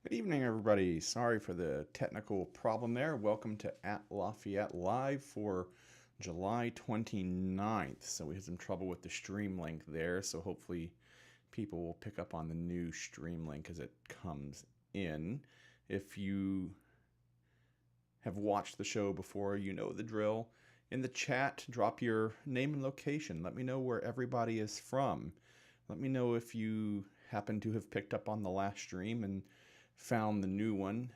Good evening, everybody. Sorry for the technical problem there. Welcome to At Lafayette Live for July 29th. So we had some trouble with the stream link there, so hopefully people will pick up on the new stream link as it comes in. If you have watched the show before, you know the drill. In the chat, drop your name and location. Let me know where everybody is from. Let me know if you happen to have picked up on the last stream and found the new one.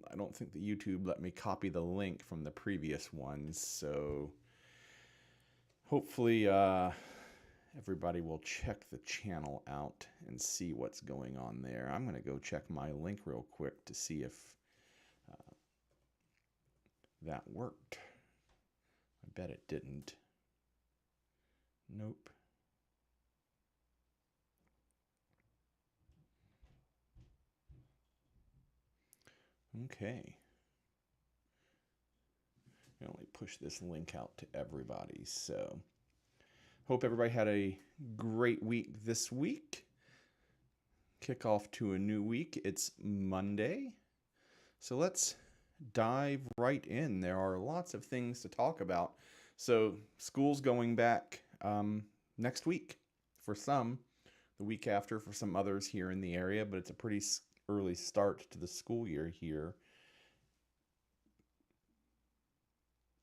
I don't think that YouTube let me copy the link from the previous ones, so hopefully everybody will check the channel out and see what's going on there. I'm going to go check my link real quick to see if that worked. I bet it didn't. Nope. Okay. I only push this link out to everybody, so hope everybody had a great week this week. Kick off to a new week. It's Monday, so let's dive right in. There are lots of things to talk about. So school's going back next week for some, the week after for some others here in the area, but it's a pretty early start to the school year here.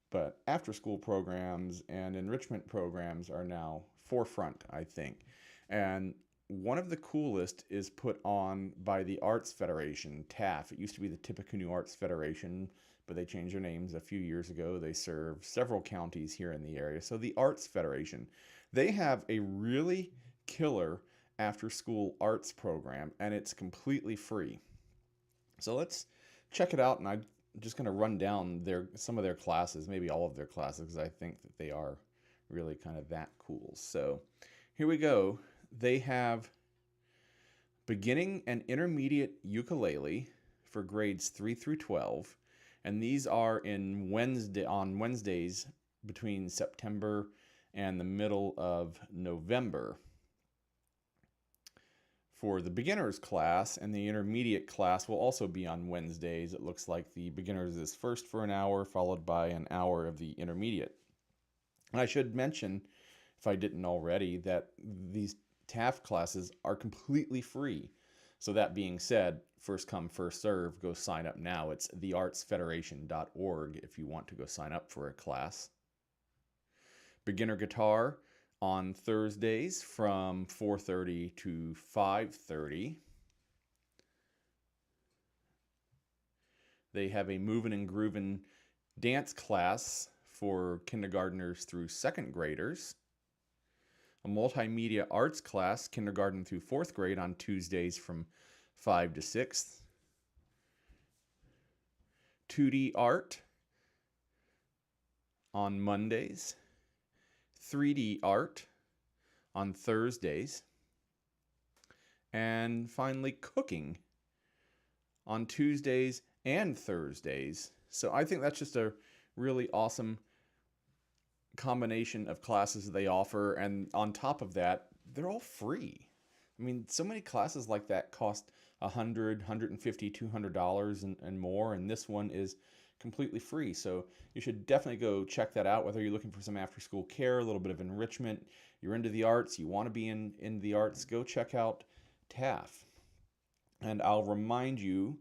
But after-school programs and enrichment programs are now forefront, I think. And one of the coolest is put on by the Arts Federation, TAF. It used to be the Tippecanoe Arts Federation, but they changed their names a few years ago. They serve several counties here in the area. So the Arts Federation, they have a really killer after-school arts program, and it's completely free. So let's check it out, and I'm just going to run down some of their classes, maybe all of their classes, because I think that they are really kind of that cool. So here we go. They have beginning and intermediate ukulele for grades 3 through 12, and these are on Wednesdays between September and the middle of November. For the beginners class, and the intermediate class will also be on Wednesdays. It looks like the beginners is first for an hour, followed by an hour of the intermediate. And I should mention, if I didn't already, that these TAF classes are completely free. So that being said, first come, first serve, go sign up now. It's theartsfederation.org if you want to go sign up for a class. Beginner guitar on Thursdays from 4:30 to 5:30. They have a movin' and groovin' dance class for kindergartners through second graders. A multimedia arts class, kindergarten through fourth grade, on Tuesdays from 5 to 6. 2D art on Mondays. 3D art on Thursdays. And finally, cooking on Tuesdays and Thursdays. So I think that's just a really awesome combination of classes that they offer. And on top of that, they're all free. I mean, so many classes like that cost $100, $150, $200 and more. And this one is completely free. So you should definitely go check that out, whether you're looking for some after-school care, a little bit of enrichment, you're into the arts, you want to be in the arts, go check out TAF. And I'll remind you,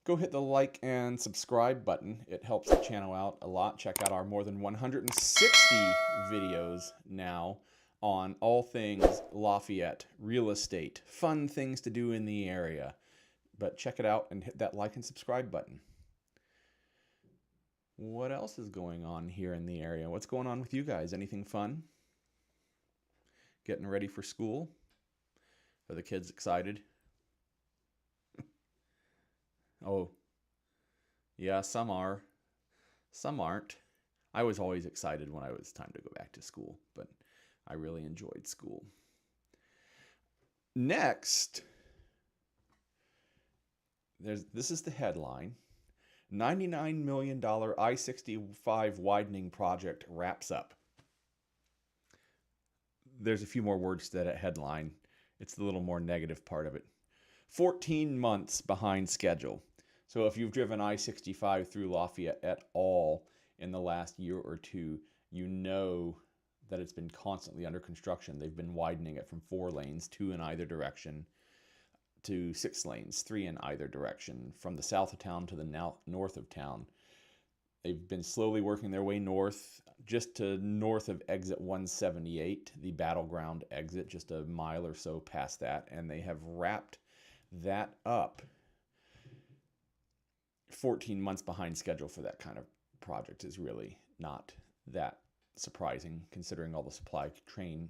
go hit the like and subscribe button. It helps the channel out a lot. Check out our more than 160 videos now on all things Lafayette, real estate, fun things to do in the area. But check it out and hit that like and subscribe button. What else is going on here in the area? What's going on with you guys? Anything fun? Getting ready for school? Are the kids excited? Oh, yeah, some are. Some aren't. I was always excited when it was time to go back to school, but I really enjoyed school. Next, this is the headline. $99 million I-65 widening project wraps up. There's a few more words to that headline. It's the little more negative part of it. 14 months behind schedule. So if you've driven I-65 through Lafayette at all in the last year or two, you know that it's been constantly under construction. They've been widening it from 4 lanes, 2 in either direction, to 6 lanes, 3 in either direction, from the south of town to the north of town. They've been slowly working their way north, just to north of exit 178, the battleground exit, just a mile or so past that, and they have wrapped that up 14 months behind schedule for that kind of project is really not that surprising, considering all the supply chain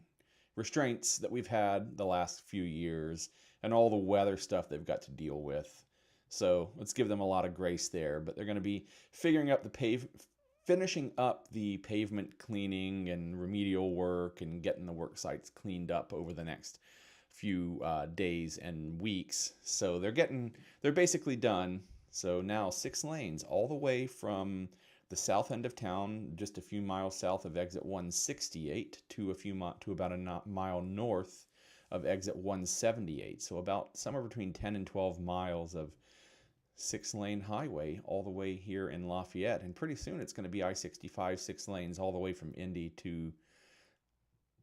restraints that we've had the last few years and all the weather stuff they've got to deal with. So let's give them a lot of grace there. But they're going to be finishing up the pavement cleaning and remedial work and getting the work sites cleaned up over the next few days and weeks. So they're basically done. So now 6 lanes all the way from the south end of town, just a few miles south of exit 168, to about a mile north of exit 178. So about somewhere between 10 and 12 miles of 6-lane highway all the way here in Lafayette. And pretty soon it's going to be I-65, 6 lanes all the way from Indy to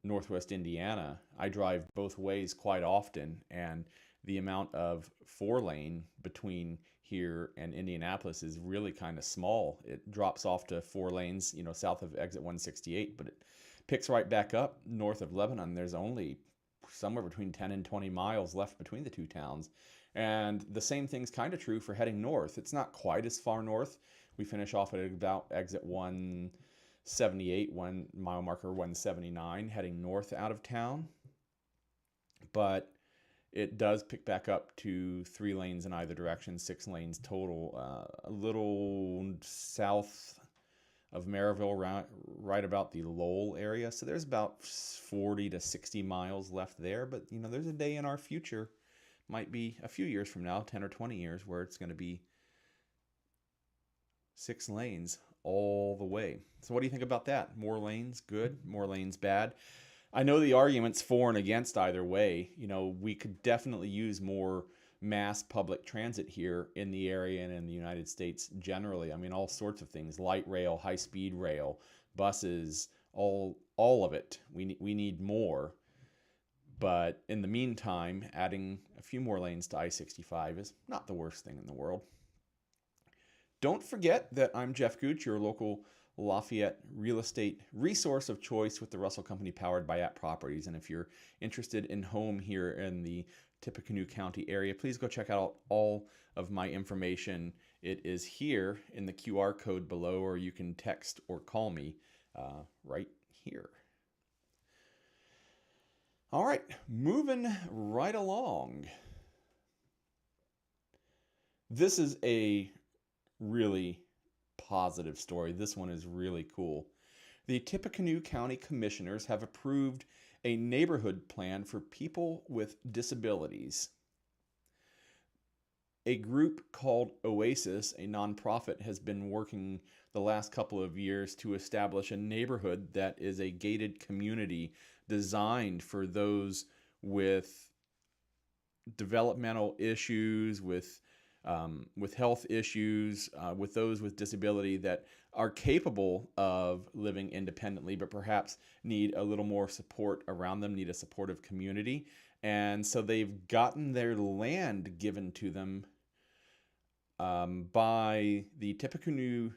Northwest Indiana. I drive both ways quite often, and the amount of 4-lane between here and Indianapolis is really kind of small. It drops off to 4 lanes, south of exit 168, but it picks right back up north of Lebanon. There's only somewhere between 10 and 20 miles left between the two towns. And the same thing's kind of true for heading north. It's not quite as far north. We finish off at about exit 178, 1 mile marker 179, heading north out of town. But it does pick back up to 3 lanes in either direction, 6 lanes total, a little south of Maryville, right about the Lowell area. So there's about 40 to 60 miles left there. But, there's a day in our future, might be a few years from now, 10 or 20 years, where it's going to be 6 lanes all the way. So what do you think about that? More lanes, good. More lanes, bad. I know the arguments for and against either way. We could definitely use more mass public transit here in the area and in the United States generally. I mean, all sorts of things: light rail, high-speed rail, buses, all of it. We need more. But in the meantime, adding a few more lanes to I-65 is not the worst thing in the world. Don't forget that I'm Geoff Gooch, your local Lafayette real estate resource of choice with the Russell Company, powered by App Properties. And if you're interested in home here in the Tippecanoe County area, please go check out all of my information. It is here in the QR code below, or you can text or call me right here. All right, moving right along. This is a really positive story. This one is really cool. The Tippecanoe County Commissioners have approved a neighborhood plan for people with disabilities. A group called Oasis, a nonprofit, has been working the last couple of years to establish a neighborhood that is a gated community designed for those with developmental issues, with health issues, with those with disability that are capable of living independently, but perhaps need a little more support around them, need a supportive community. And so they've gotten their land given to them by the Tippecanoe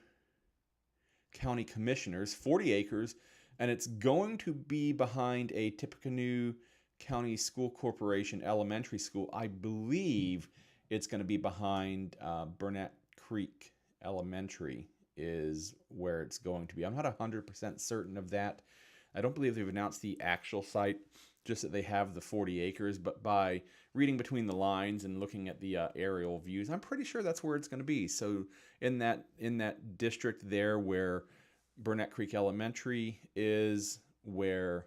County Commissioners, 40 acres, and it's going to be behind a Tippecanoe County School Corporation elementary school. I believe it's going to be behind Burnett Creek Elementary is where it's going to be. I'm not 100% certain of that. I don't believe they've announced the actual site, just that they have the 40 acres. But by reading between the lines and looking at the aerial views, I'm pretty sure that's where it's going to be. So in that district there where Burnett Creek Elementary is, where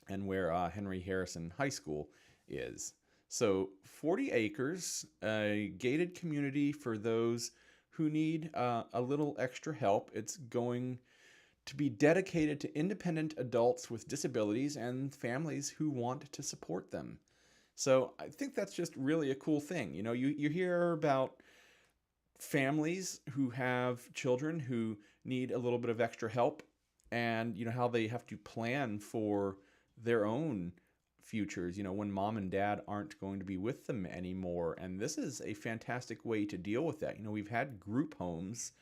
Henry Harrison High School is. So 40 acres, a gated community for those who need a little extra help. It's going to be dedicated to independent adults with disabilities and families who want to support them. So I think that's just really a cool thing. You hear about families who have children who need a little bit of extra help, and how they have to plan for their own futures, when mom and dad aren't going to be with them anymore. And this is a fantastic way to deal with that. We've had group homes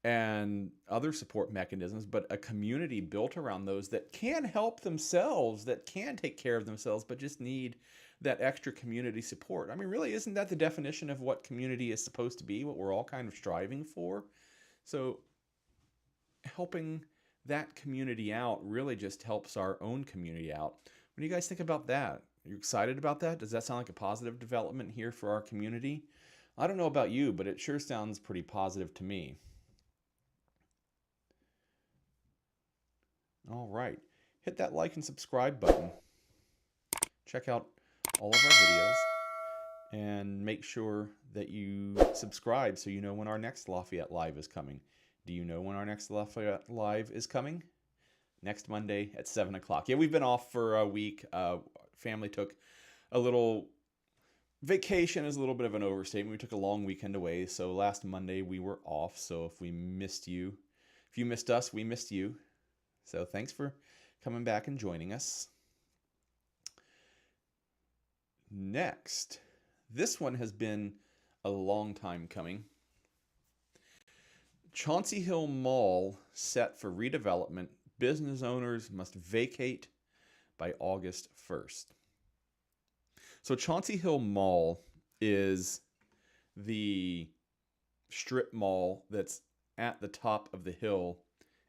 and other support mechanisms, but a community built around those that can help themselves, that can take care of themselves, but just need that extra community support. I mean, really, isn't that the definition of what community is supposed to be, what we're all kind of striving for? So helping that community out really just helps our own community out. What do you guys think about that? Are you excited about that? Does that sound like a positive development here for our community? I don't know about you, but it sure sounds pretty positive to me. All right, hit that like and subscribe button. Check out all of our videos and make sure that you subscribe so you know when our next Lafayette Live is coming. Do you know when our next Lafayette Live is coming? Next Monday at 7 o'clock. Yeah, we've been off for a week. Family took a little vacation, is a little bit of an overstatement. We took a long weekend away, so last Monday we were off. So if you missed us, we missed you. So thanks for coming back and joining us. Next, this one has been a long time coming. Chauncey Hill Mall set for redevelopment. Business owners must vacate by August 1st. So Chauncey Hill Mall is the strip mall that's at the top of the hill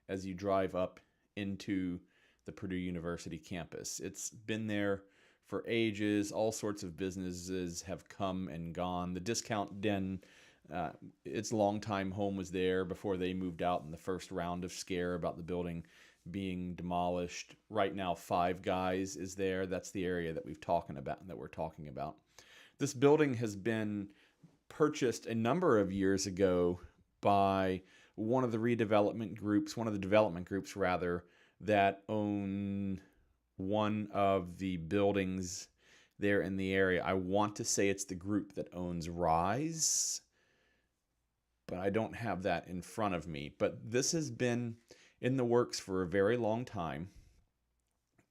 as you drive up into the Purdue University campus. It's been there for ages. All sorts of businesses have come and gone. The Discount Den, its longtime home, was there before they moved out in the first round of scare about the building being demolished. Right now, Five Guys is there. That's the area that we're talking about. This building has been purchased a number of years ago by one of the development groups that own one of the buildings there in the area. I want to say it's the group that owns Rise, but I don't have that in front of me. But this has been in the works for a very long time,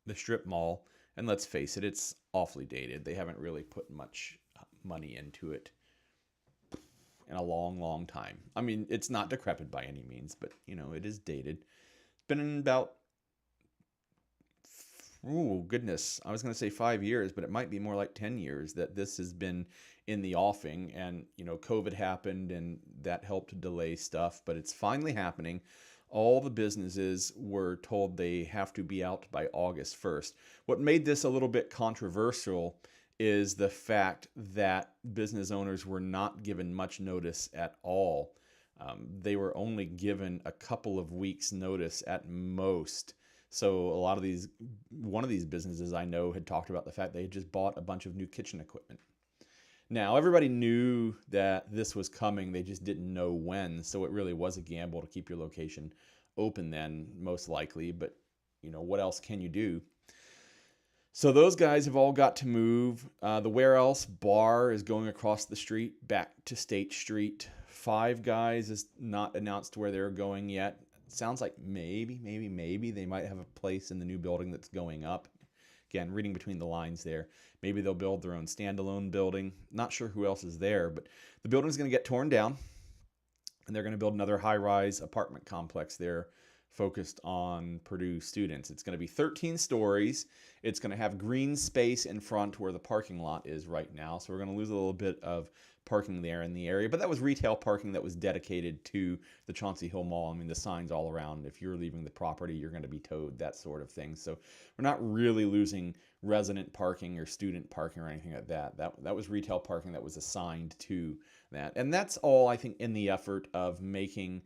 the strip mall, and let's face it, it's awfully dated. They haven't really put much money into it in a long, long time. I mean, it's not decrepit by any means, but, it is dated. It's been in about, I was going to say 5 years, but it might be more like 10 years that this has been in the offing. And, COVID happened and that helped delay stuff, but it's finally happening. All the businesses were told they have to be out by August 1st. What made this a little bit controversial is the fact that business owners were not given much notice at all. They were only given a couple of weeks notice at most. So one of these businesses I know had talked about the fact they had just bought a bunch of new kitchen equipment. Now, everybody knew that this was coming. They just didn't know when. So it really was a gamble to keep your location open then, most likely. But, what else can you do? So those guys have all got to move. The Where Else bar is going across the street back to State Street. Five Guys is not announced where they're going yet. It sounds like maybe they might have a place in the new building that's going up. Again, reading between the lines there. Maybe they'll build their own standalone building. Not sure who else is there, but the building's going to get torn down, and they're going to build another high-rise apartment complex there focused on Purdue students. It's going to be 13 stories. It's going to have green space in front where the parking lot is right now, so we're going to lose a little bit of parking there in the area, but that was retail parking that was dedicated to the Chauncey Hill Mall. I mean, the signs all around, if you're leaving the property, you're going to be towed, that sort of thing. So we're not really losing resident parking or student parking or anything like that. That was retail parking that was assigned to that. And that's all, I think, in the effort of making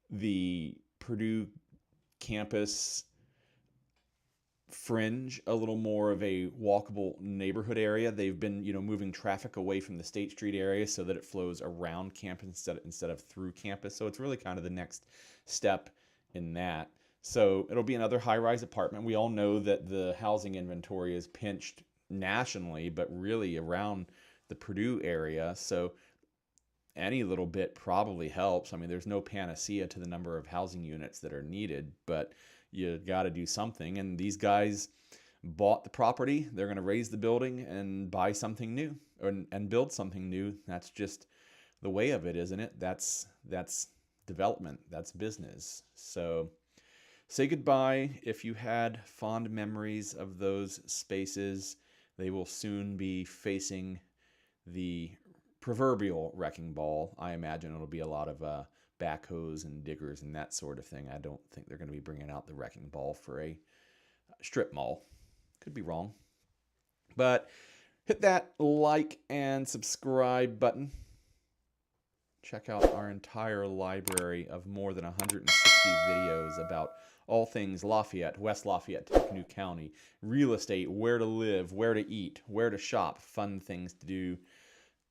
the Purdue campus fringe a little more of a walkable neighborhood area. They've been, moving traffic away from the State Street area so that it flows around campus instead of through campus. So it's really kind of the next step in that. So it'll be another high-rise apartment. We all know that the housing inventory is pinched nationally, but really around the Purdue area. So any little bit probably helps. I mean, there's no panacea to the number of housing units that are needed, but you got to do something. And these guys bought the property. They're going to raise the building and buy something new, and build something new. That's just the way of it, isn't it? That's development. That's business. So say goodbye if you had fond memories of those spaces. They will soon be facing the proverbial wrecking ball. I imagine it'll be a lot of backhoes and diggers and that sort of thing. I don't think they're going to be bringing out the wrecking ball for a strip mall. Could be wrong. But hit that like and subscribe button. Check out our entire library of more than 160 videos about all things Lafayette, West Lafayette, Tippecanoe County, real estate, where to live, where to eat, where to shop, fun things to do.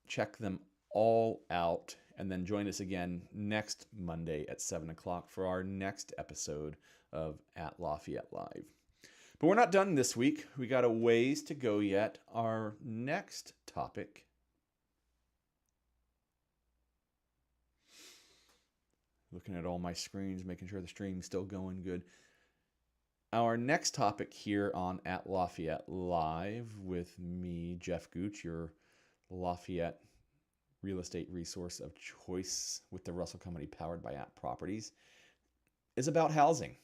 Check them all out, and then join us again next Monday at 7 o'clock for our next episode of At Lafayette Live. But we're not done this week. We got a ways to go yet. Our next topic looking at all my screens, making sure the stream's still going good. Our next topic here on At Lafayette Live with me, Geoff Gooch, your Lafayette real estate resource of choice with the Russell Company powered by App Properties, is about housing.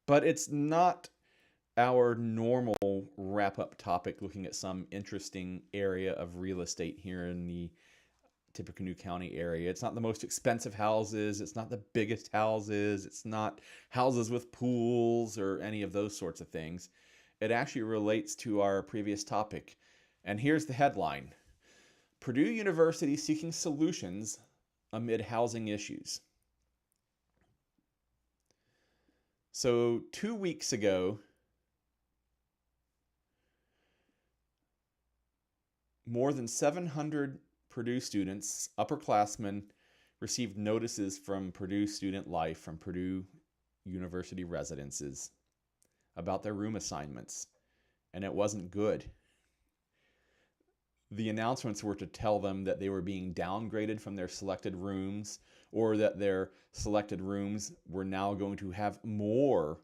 But it's not our normal wrap-up topic looking at some interesting area of real estate here in the Tippecanoe County area. It's not the most expensive houses. It's not the biggest houses. It's not houses with pools or any of those sorts of things. It actually relates to our previous topic. And here's the headline: Purdue University seeking solutions amid housing issues. So 2 weeks ago, more than 700 Purdue students, upperclassmen, received notices from Purdue Student Life, from Purdue University residences, about their room assignments, and it wasn't good. The announcements were to tell them that they were being downgraded from their selected rooms, or that their selected rooms were now going to have more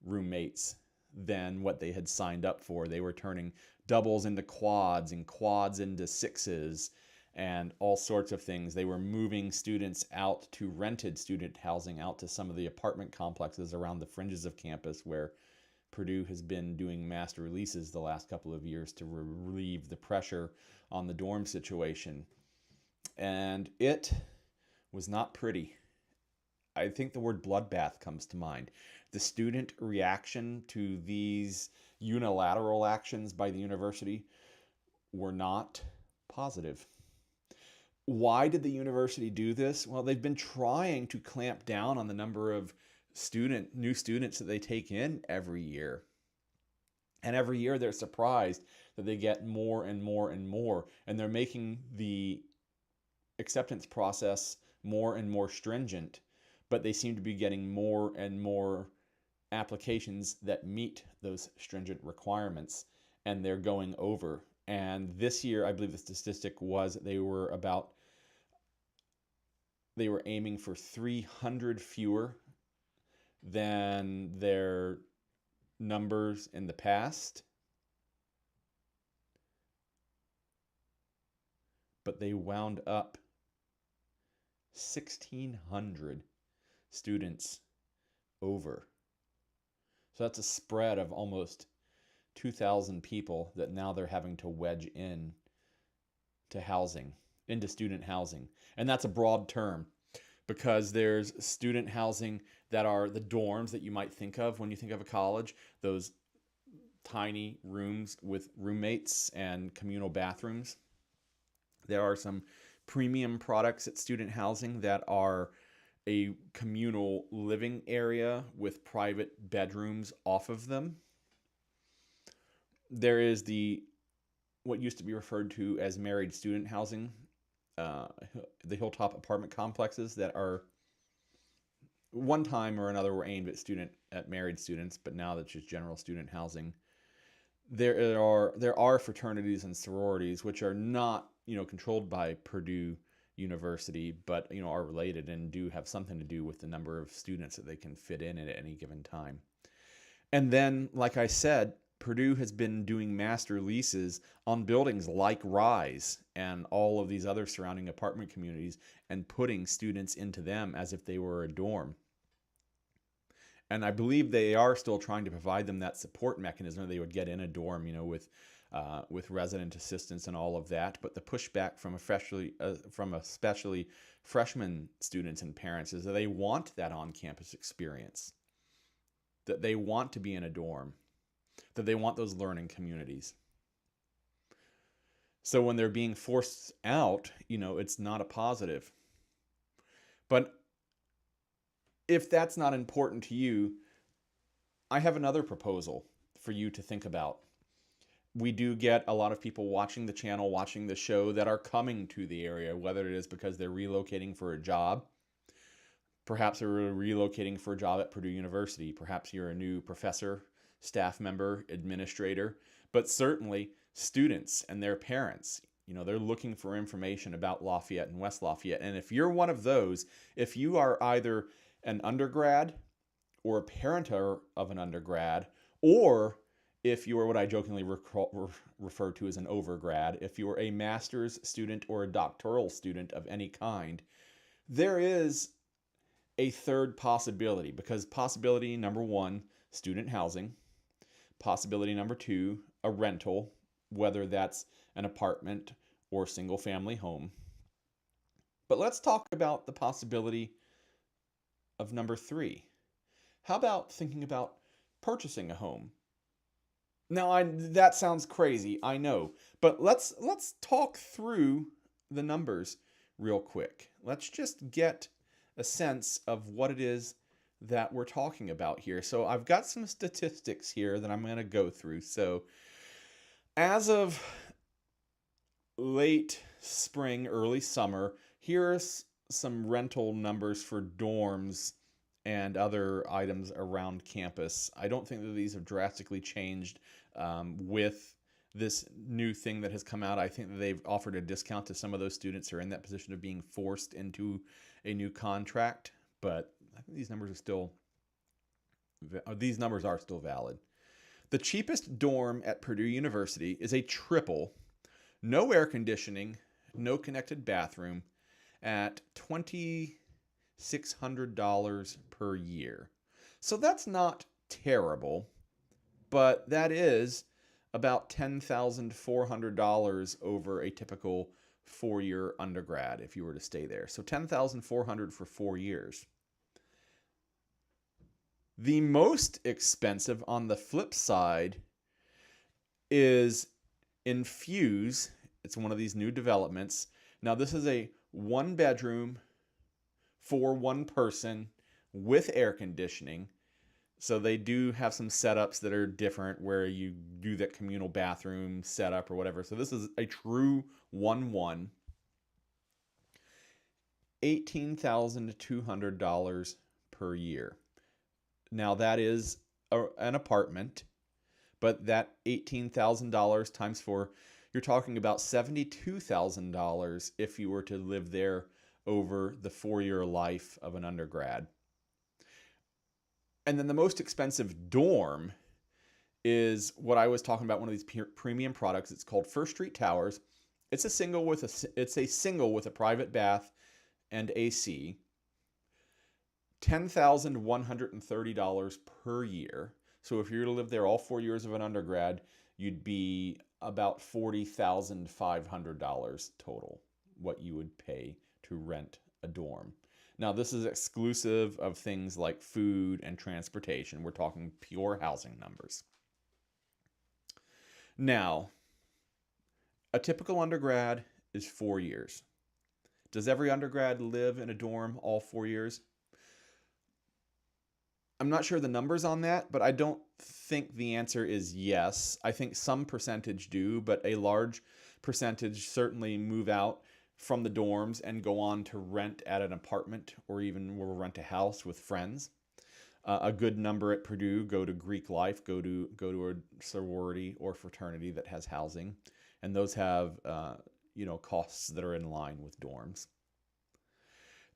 roommates than what they had signed up for. They were turning doubles into quads and quads into sixes and all sorts of things. They were moving students out to rented student housing, out to some of the apartment complexes around the fringes of campus where Purdue has been doing master releases the last couple of years to relieve the pressure on the dorm situation. And it was not pretty. I think the word bloodbath comes to mind. The student reaction to these unilateral actions by the university were not positive. Why did the university do this? Well, they've been trying to clamp down on the number of new students that they take in every year. And every year they're surprised that they get more and more and more. And they're making the acceptance process more and more stringent, but they seem to be getting more and more applications that meet those stringent requirements, and they're going over. And this year, I believe the statistic was that they were aiming for 300 fewer than their numbers in the past. But they wound up 1,600 students over. So that's a spread of almost 2,000 people that now they're having to wedge in to housing, into student housing. And that's a broad term, because there's student housing that are the dorms that you might think of when you think of a college, those tiny rooms with roommates and communal bathrooms. There are some premium products at student housing that are a communal living area with private bedrooms off of them. There is what used to be referred to as married student housing, the Hilltop apartment complexes that are one time or another were aimed at married students, but now that's just general student housing. there are fraternities and sororities which are not, controlled by Purdue University, but are related and do have something to do with the number of students that they can fit in at any given time. And then, like I said, Purdue has been doing master leases on buildings like Rise and all of these other surrounding apartment communities and putting students into them as if they were a dorm. And I believe they are still trying to provide them that support mechanism that they would get in a dorm, with resident assistance and all of that. But the pushback from especially freshman students and parents is that they want that on-campus experience, that they want to be in a dorm, that they want those learning communities. So when they're being forced out, it's not a positive. But if that's not important to you, I have another proposal for you to think about. We do get a lot of people watching the channel, watching the show, that are coming to the area, whether it is because they're relocating for a job. Perhaps they're relocating for a job at Purdue University. Perhaps you're a new professor, staff member, administrator, but certainly students and their parents. They're looking for information about Lafayette and West Lafayette. And if you're one of those, if you are either an undergrad or a parent of an undergrad, or if you are what I jokingly refer to as an overgrad, if you are a master's student or a doctoral student of any kind, there is a third possibility, because possibility number one, student housing. Possibility number two, a rental, whether that's an apartment or single family home. But let's talk about the possibility of number three. How about thinking about purchasing a home? Now, that sounds crazy, I know, but let's talk through the numbers real quick. Let's just get a sense of what it is that we're talking about here. So I've got some statistics here that I'm going to go through. So as of late spring, early summer, here's some rental numbers for dorms and other items around campus. I don't think that these have drastically changed with this new thing that has come out. I think that they've offered a discount to some of those students who are in that position of being forced into a new contract, but I think these numbers are still valid. The cheapest dorm at Purdue University is a triple, no air conditioning, no connected bathroom, at $2,600 per year. So that's not terrible, but that is about $10,400 over a typical 4-year undergrad if you were to stay there. So $10,400 for 4 years. The most expensive on the flip side is Infuse. It's one of these new developments. Now this is a 1-bedroom for 1 person with air conditioning. So they do have some setups that are different where you do that communal bathroom setup or whatever. So this is a true 1-1. $18,200 per year. Now that is an apartment, but that $18,000 times 4, you're talking about $72,000 if you were to live there over the 4-year life of an undergrad. And then the most expensive dorm is what I was talking about, one of these premium products. It's called First Street Towers. It's a single with a private bath and AC. $10,130 per year. So if you were to live there all 4 years of an undergrad, you'd be about $40,500 total, what you would pay to rent a dorm. Now, this is exclusive of things like food and transportation. We're talking pure housing numbers. Now, a typical undergrad is 4 years. Does every undergrad live in a dorm all 4 years? I'm not sure the numbers on that, but I don't think the answer is yes. I think some percentage do, but a large percentage certainly move out from the dorms and go on to rent at an apartment or even will rent a house with friends. A good number at Purdue go to Greek life, go to a sorority or fraternity that has housing, and those have costs that are in line with dorms.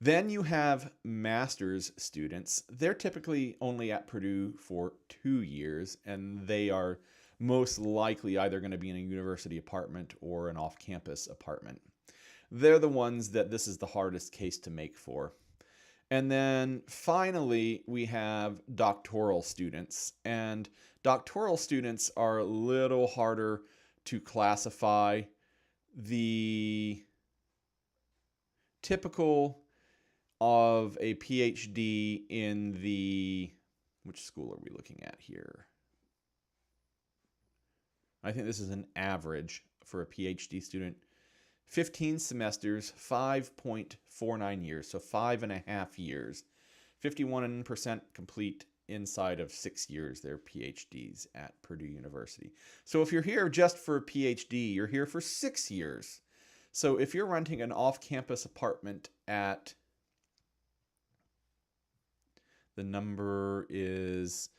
Then you have master's students. They're typically only at Purdue for 2 years, and they are most likely either going to be in a university apartment or an off-campus apartment. They're the ones that this is the hardest case to make for. And then finally, we have doctoral students. And doctoral students are a little harder to classify. The typical of a PhD in which school are we looking at here? I think this is an average for a PhD student. 15 semesters, 5.49 years, so 5.5 years. 51% complete inside of 6 years, their PhDs at Purdue University. So if you're here just for a PhD, you're here for 6 years. So if you're renting an off-campus apartment at, the number is,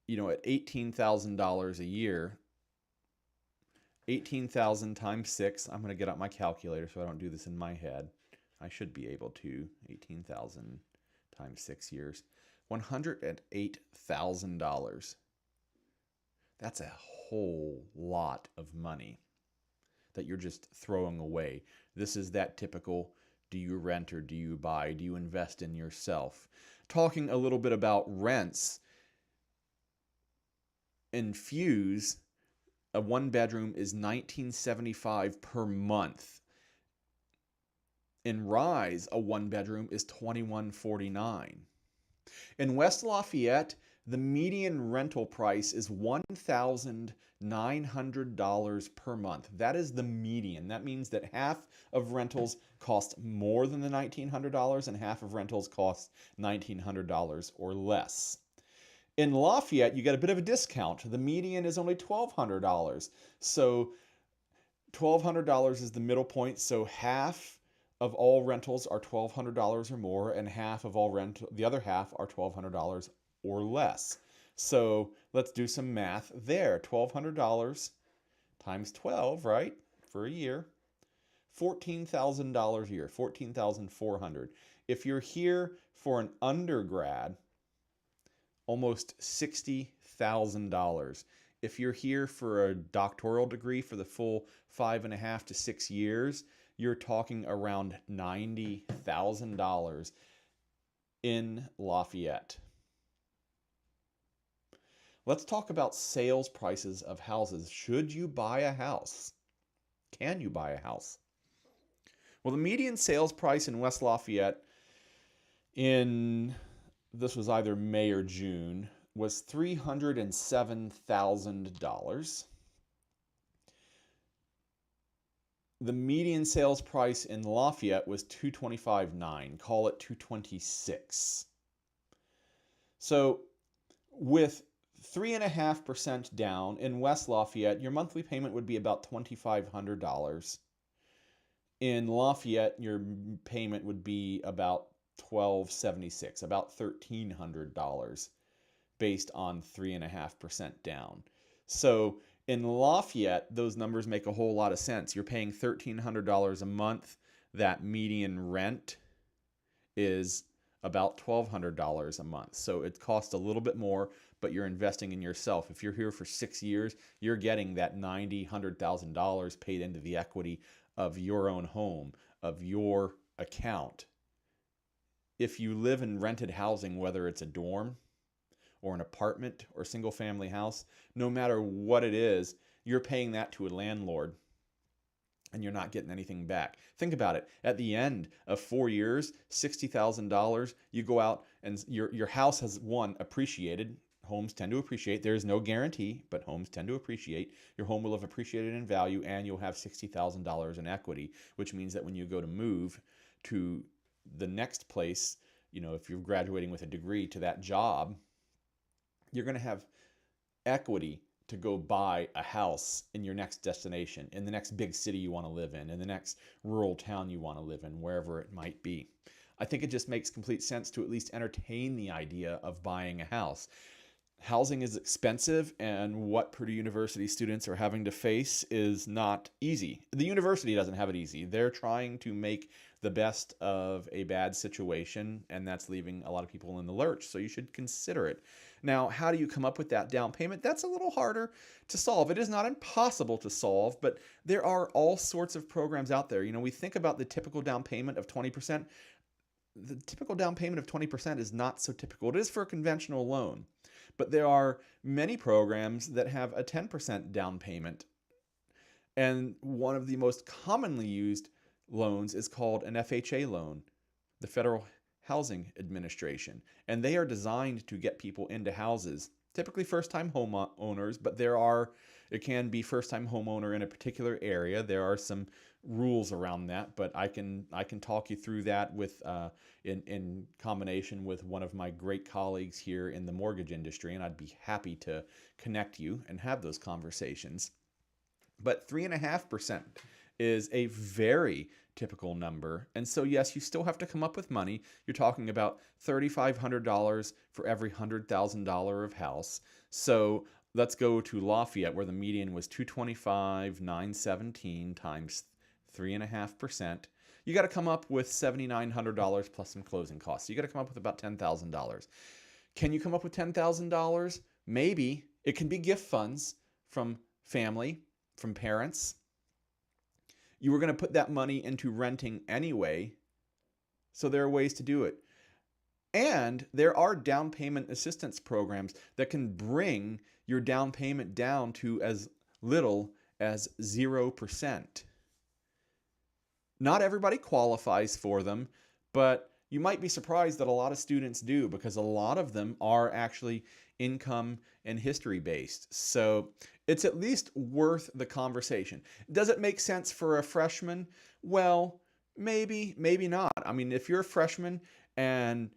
at $18,000 a year, 18,000 times 6, I'm going to get out my calculator so I don't do this in my head. I should be able to. 18,000 times 6 years. $108,000. That's a whole lot of money that you're just throwing away. This is that typical, do you rent or do you buy? Do you invest in yourself? Talking a little bit about rents, in Fuse, a one-bedroom is $19.75 per month. In Rise, a one-bedroom is $21.49. In West Lafayette, the median rental price is $1,900 per month. That is the median. That means that half of rentals cost more than the $1,900 and half of rentals cost $1,900 or less. In Lafayette, you get a bit of a discount. The median is only $1,200. So $1,200 is the middle point. So half of all rentals are $1,200 or more, and half of all the other half are $1,200 or less. So let's do some math there. $1,200 times 12, right, for a year, $14,000 a year, $14,400. If you're here for an undergrad, almost $60,000. If you're here for a doctoral degree for the full 5.5 to 6 years, you're talking around $90,000 in Lafayette. Let's talk about sales prices of houses. Should you buy a house? Can you buy a house? Well, the median sales price in West Lafayette this was either May or June, was $307,000. The median sales price in Lafayette was $225,900. Call it $226,000. So with 3.5% down in West Lafayette, your monthly payment would be about $2,500. In Lafayette, your payment would be about $1,276, about $1,300 based on 3.5% down. So in Lafayette, those numbers make a whole lot of sense. You're paying $1,300 a month. That median rent is about $1,200 a month. So it costs a little bit more, but you're investing in yourself. If you're here for 6 years, you're getting that $90,000, $100,000 paid into the equity of your own home, of your account. If you live in rented housing, whether it's a dorm or an apartment or single family house, no matter what it is, you're paying that to a landlord and you're not getting anything back. Think about it. At the end of 4 years, $60,000, you go out and your house has, appreciated. Homes tend to appreciate. There is no guarantee, but homes tend to appreciate. Your home will have appreciated in value and you'll have $60,000 in equity, which means that when you go to move to the next place, if you're graduating with a degree to that job, you're going to have equity to go buy a house in your next destination, in the next big city you want to live in the next rural town you want to live in, wherever it might be. I think it just makes complete sense to at least entertain the idea of buying a house. Housing is expensive, and what Purdue University students are having to face is not easy. The university doesn't have it easy. They're trying to make the best of a bad situation, and that's leaving a lot of people in the lurch, so you should consider it. Now, how do you come up with that down payment? That's a little harder to solve. It is not impossible to solve, but there are all sorts of programs out there. We think about the typical down payment of 20%. The typical down payment of 20% is not so typical. It is for a conventional loan. But there are many programs that have a 10% down payment. And one of the most commonly used loans is called an FHA loan, the Federal Housing Administration. And they are designed to get people into houses, typically first-time homeowners, but it can be first-time homeowner in a particular area. There are some rules around that, but I can talk you through that with in combination with one of my great colleagues here in the mortgage industry, and I'd be happy to connect you and have those conversations. But 3.5% is a very typical number, and so yes, you still have to come up with money. You're talking about $3,500 for every $100,000 of house. So let's go to Lafayette, where the median was $225,917 times 3.5%. You got to come up with $7,900 plus some closing costs. You got to come up with about $10,000. Can you come up with $10,000? Maybe. It can be gift funds from family, from parents. You were going to put that money into renting anyway, so there are ways to do it. And there are down payment assistance programs that can bring your down payment down to as little as 0%. Not everybody qualifies for them, but you might be surprised that a lot of students do, because a lot of them are actually income and history based. So it's at least worth the conversation. Does it make sense for a freshman? Well, maybe, maybe not. I mean, if you're a freshman and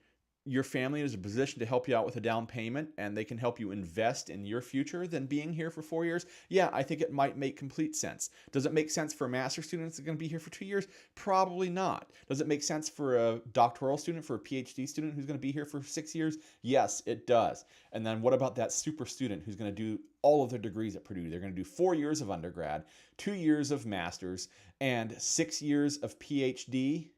your family is in a position to help you out with a down payment and they can help you invest in your future, then being here for 4 years, yeah, I think it might make complete sense. Does it make sense for a master's student that's going to be here for 2 years? Probably not. Does it make sense for a doctoral student, for a PhD student who's going to be here for 6 years? Yes, it does. And then what about that super student who's going to do all of their degrees at Purdue? They're going to do 4 years of undergrad, 2 years of master's, and 6 years of PhD.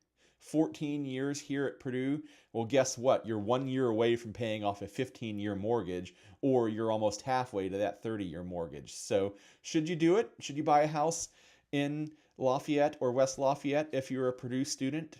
14 years here at Purdue. Well, guess what? You're 1 year away from paying off a 15-year mortgage, or you're almost halfway to that 30-year mortgage. So should you do it? Should you buy a house in Lafayette or West Lafayette if you're a Purdue student?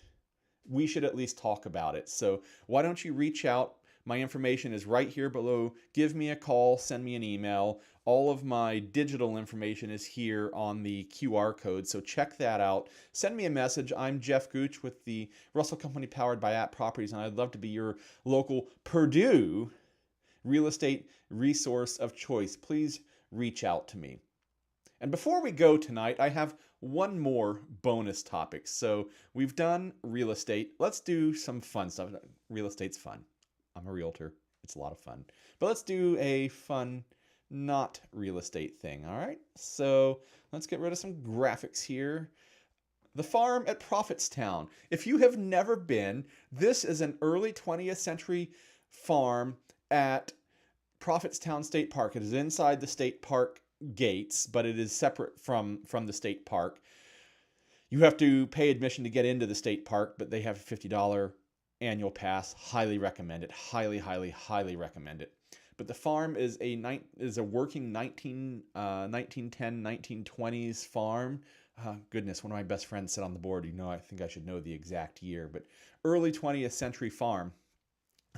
We should at least talk about it. So why don't you reach out? My information is right here below. Give me a call, send me an email. All of my digital information is here on the QR code, so check that out. Send me a message. I'm Geoff Gooch with the Russell Company powered by App Properties, and I'd love to be your local Purdue real estate resource of choice. Please reach out to me. And before we go tonight, I have one more bonus topic. So we've done real estate. Let's do some fun stuff. Real estate's fun. I'm a realtor. It's a lot of fun. But let's do a fun, not real estate thing, all right? So let's get rid of some graphics here. The farm at Prophetstown. If you have never been, this is an early 20th century farm at Prophetstown State Park. It is inside the state park gates, but it is separate from the state park. You have to pay admission to get into the state park, but they have a $50 annual pass. Highly recommend it. Highly, highly, highly recommend it. But the farm is a working 1910, 1920s farm. Goodness, one of my best friends said on the board, I think I should know the exact year, but early 20th century farm.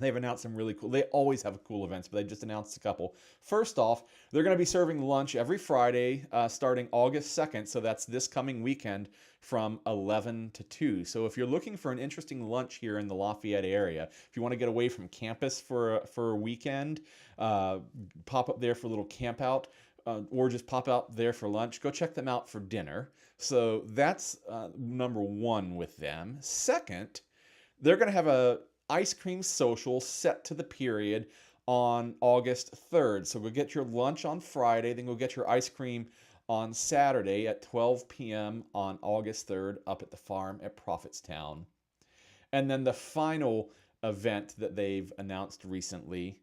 They've announced some really cool, they always have cool events, but they just announced a couple. First off, they're going to be serving lunch every Friday starting August 2nd, so that's this coming weekend from 11 to 2. So if you're looking for an interesting lunch here in the Lafayette area, if you want to get away from campus for a weekend, pop up there for a little camp out, or just pop out there for lunch, go check them out for dinner. So that's number one with them. Second, they're going to have a ice cream social set to the period on August 3rd. So go get your lunch on Friday, then go get your ice cream on Saturday at 12 p.m. on August 3rd up at the farm at Prophetstown. And then the final event that they've announced recently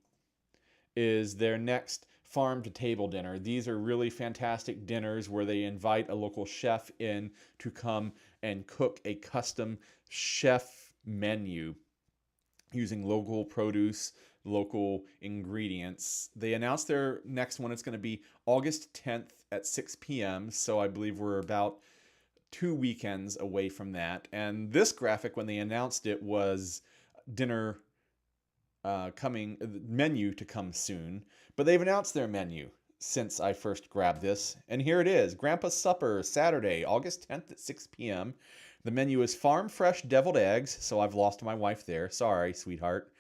is their next farm to table dinner. These are really fantastic dinners where they invite a local chef in to come and cook a custom chef menu using local produce, local ingredients. They announced their next one. It's going to be August 10th at 6 p.m. So I believe we're about 2 weekends away from that. And this graphic, when they announced it, was dinner menu to come soon. But they've announced their menu since I first grabbed this. And here it is. Grandpa's Supper, Saturday, August 10th at 6 p.m. The menu is farm fresh deviled eggs. So I've lost my wife there. Sorry, sweetheart.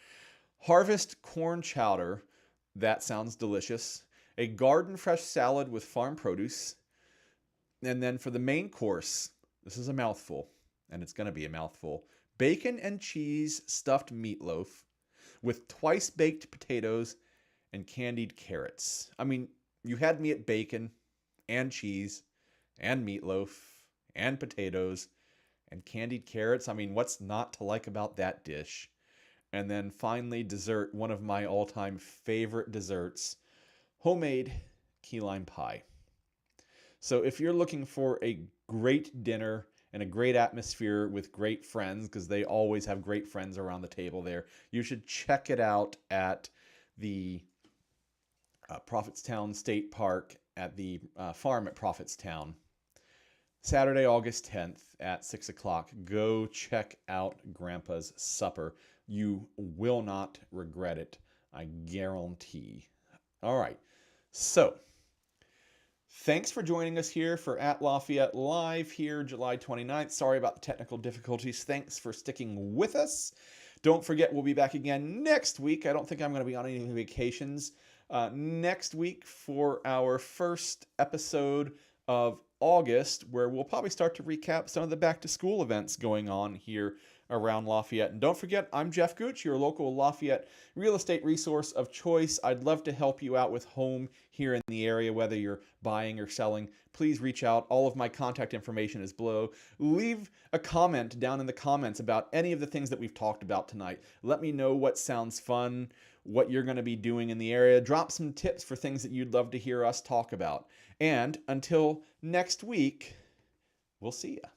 Harvest corn chowder. That sounds delicious. A garden fresh salad with farm produce. And then for the main course, this is a mouthful, and it's going to be a mouthful. Bacon and cheese stuffed meatloaf with twice baked potatoes and candied carrots. I mean, you had me at bacon and cheese and meatloaf and potatoes and candied carrots. I mean, what's not to like about that dish? And then finally, dessert, one of my all-time favorite desserts, homemade key lime pie. So if you're looking for a great dinner and a great atmosphere with great friends, because they always have great friends around the table there, you should check it out at the Prophetstown State Park at the farm at Prophetstown. Saturday, August 10th at 6 o'clock. Go check out Grandpa's Supper. You will not regret it, I guarantee. All right, so thanks for joining us here for At Lafayette Live here, July 29th. Sorry about the technical difficulties. Thanks for sticking with us. Don't forget, we'll be back again next week. I don't think I'm going to be on any vacations. Next week for our first episode of August, where we'll probably start to recap some of the back-to-school events going on here around Lafayette. And don't forget, I'm Geoff Gooch, your local Lafayette real estate resource of choice. I'd love to help you out with home here in the area, whether you're buying or selling. Please reach out. All of my contact information is below. Leave a comment down in the comments about any of the things that we've talked about tonight. Let me know what sounds fun, what you're going to be doing in the area. Drop some tips for things that you'd love to hear us talk about. And until next week, we'll see ya.